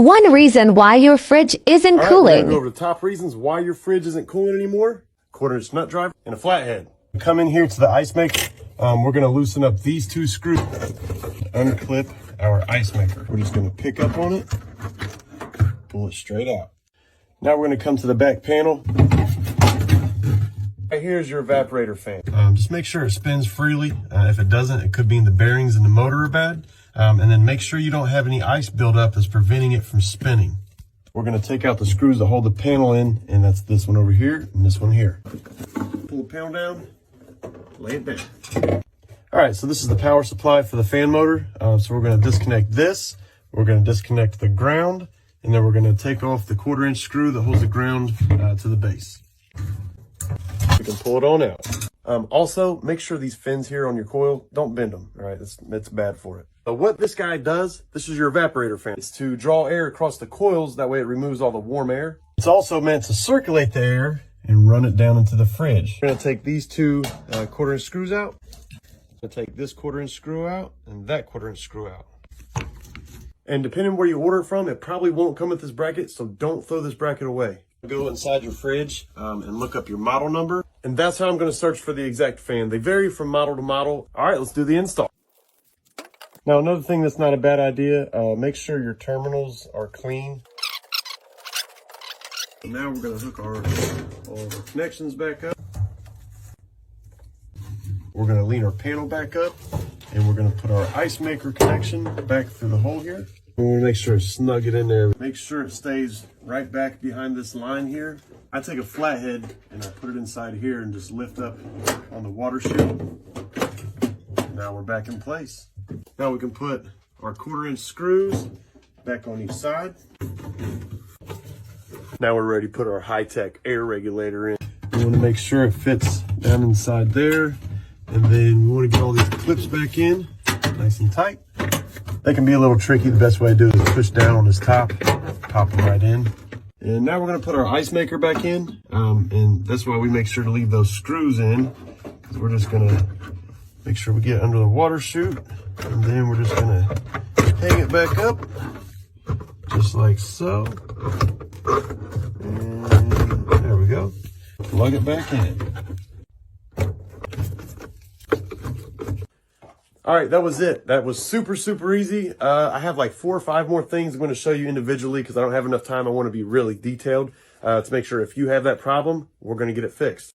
One reason why your fridge isn't All right, cooling. we're gonna go over the top reasons why your fridge isn't cooling anymore. Quarter-inch nut driver and a flathead. Come in here to the ice maker. We're gonna loosen up these two screws. Unclip our ice maker. We're just gonna pick up on it, pull it straight out. Now we're gonna come to the back panel. Right here is your evaporator fan. Just make sure it spins freely. If it doesn't, it could mean the bearings in the motor are bad. And then make sure you don't have any ice buildup that's preventing it from spinning. We're gonna take out the screws that hold the panel in, and that's this one over here and this one here. Pull the panel down, lay it down. All right, so this is the power supply for the fan motor. So we're gonna disconnect this, we're gonna disconnect the ground, and then we're gonna take off the 1/4-inch screw that holds the ground to the base. You can pull it on out. Also, make sure these fins here on your coil, don't bend them, all right? That's bad for it. But what this guy does, this is your evaporator fan. It's to draw air across the coils, that way it removes all the warm air. It's also meant to circulate the air and run it down into the fridge. We're gonna take these two 1/4-inch screws out. I'm gonna take this 1/4-inch screw out and that 1/4-inch screw out. And depending where you order it from, it probably won't come with this bracket, so don't throw this bracket away. Go inside your fridge and look up your model number. And that's how I'm gonna search for the exact fan. They vary from model to model. All right, let's do the install. Now, another thing that's not a bad idea, make sure your terminals are clean. Now we're gonna hook all of our connections back up. We're gonna lean our panel back up, and we're gonna put our ice maker connection back through the hole here. We want to make sure it's snug it in there. Make sure it stays right back behind this line here. I take a flathead and I put it inside here and just lift up on the water chute. Now we're back in place. Now we can put our 1/4-inch screws back on each side. Now we're ready to put our high-tech air regulator in. We want to make sure it fits down inside there. And then we want to get all these clips back in, nice and tight. They can be a little tricky. The best way to do it is push down on this top, pop them right in. And now we're gonna put our ice maker back in. And that's why we make sure to leave those screws in, because we're just gonna make sure we get under the water chute. And then we're just gonna hang it back up, just like so. And there we go. Plug it back in. All right, that was it. That was super, super easy. I have like 4 or 5 more things I'm going to show you individually because I don't have enough time. I want to be really detailed to make sure if you have that problem, we're going to get it fixed.